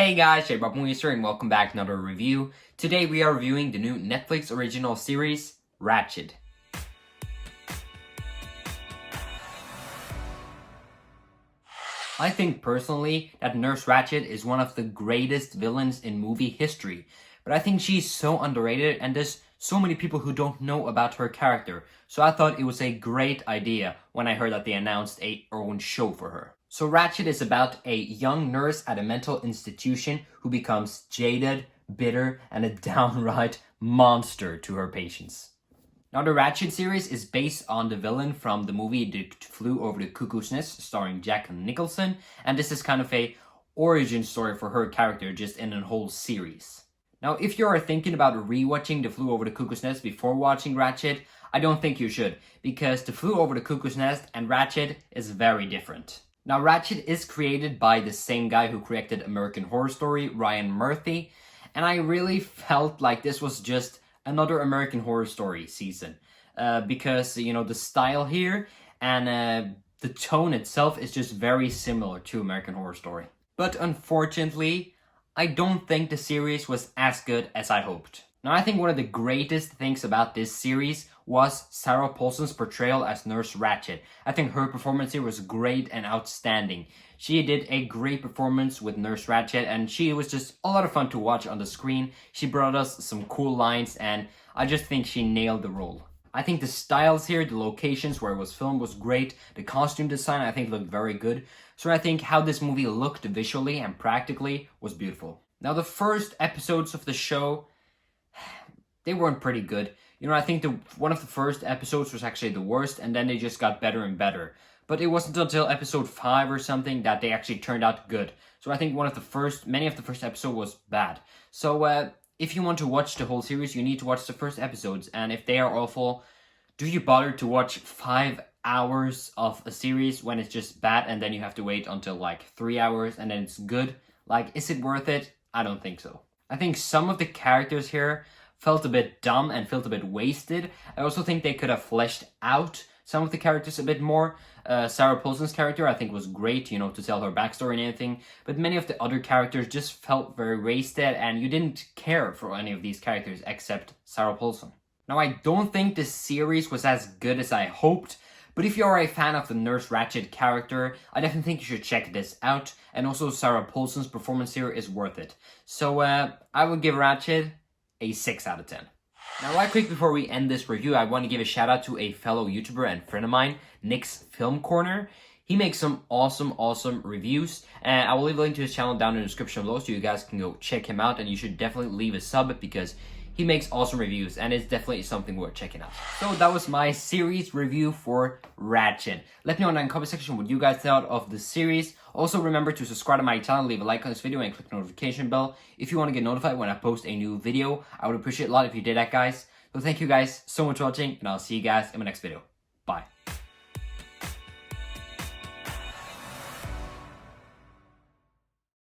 Hey guys, Movie here and welcome back to another review. Today we are reviewing the new Netflix original series, Ratched. I think personally that Nurse Ratched is one of the greatest villains in movie history, but I think she's so underrated and there's so many people who don't know about her character, so I thought it was a great idea when I heard that they announced her own show for her. So Ratched is about a young nurse at a mental institution who becomes jaded, bitter, and a downright monster to her patients. Now, the Ratched series is based on the villain from the movie The Flew Over the Cuckoo's Nest, starring Jack Nicholson, and this is kind of a origin story for her character just in a whole series. Now, if you are thinking about rewatching The Flew Over the Cuckoo's Nest before watching Ratched, I don't think you should, because The Flew Over the Cuckoo's Nest and Ratched is very different. Now, Ratched is created by the same guy who created American Horror Story, Ryan Murphy, and I really felt like this was just another American Horror Story season, because, you know, the style here and the tone itself is just very similar to American Horror Story. But unfortunately, I don't think the series was as good as I hoped. Now, I think one of the greatest things about this series was Sarah Paulson's portrayal as Nurse Ratched. I think her performance here was great and outstanding. She did a great performance with Nurse Ratched and she was just a lot of fun to watch on the screen. She brought us some cool lines and I just think she nailed the role. I think the styles here, the locations where it was filmed was great. The costume design I think looked very good. So I think how this movie looked visually and practically was beautiful. Now, the first episodes of the show, they weren't pretty good. You know, I think one of the first episodes was actually the worst, and then they just got better and better. But it wasn't until episode 5 or something that they actually turned out good. So I think many of the first episodes was bad. So if you want to watch the whole series, you need to watch the first episodes. And if they are awful, do you bother to watch 5 hours of a series when it's just bad, and then you have to wait until like 3 hours and then it's good? Like, is it worth it? I don't think so. I think some of the characters here felt a bit dumb and felt a bit wasted. I also think they could have fleshed out some of the characters a bit more. Sarah Paulson's character I think was great, you know, to tell her backstory and anything, but many of the other characters just felt very wasted and you didn't care for any of these characters except Sarah Paulson. Now, I don't think the series was as good as I hoped, but if you are a fan of the Nurse Ratched character, I definitely think you should check this out, and also Sarah Paulson's performance here is worth it. So I would give Ratched a 6 out of 10. Now, right quick before we end this review, I want to give a shout out to a fellow YouTuber and friend of mine, Nick's Film Corner. He makes some awesome reviews, and I will leave a link to his channel down in the description below so you guys can go check him out, and you should definitely leave a sub because he makes awesome reviews and it's definitely something worth checking out. So that was my series review for Ratched. Let me know in the comment section what you guys thought of the series. Also remember to subscribe to my channel, leave a like on this video, and click the notification bell if you want to get notified when I post a new video. I would appreciate it a lot if you did that, guys. So thank you guys so much for watching, and I'll see you guys in my next video. Bye.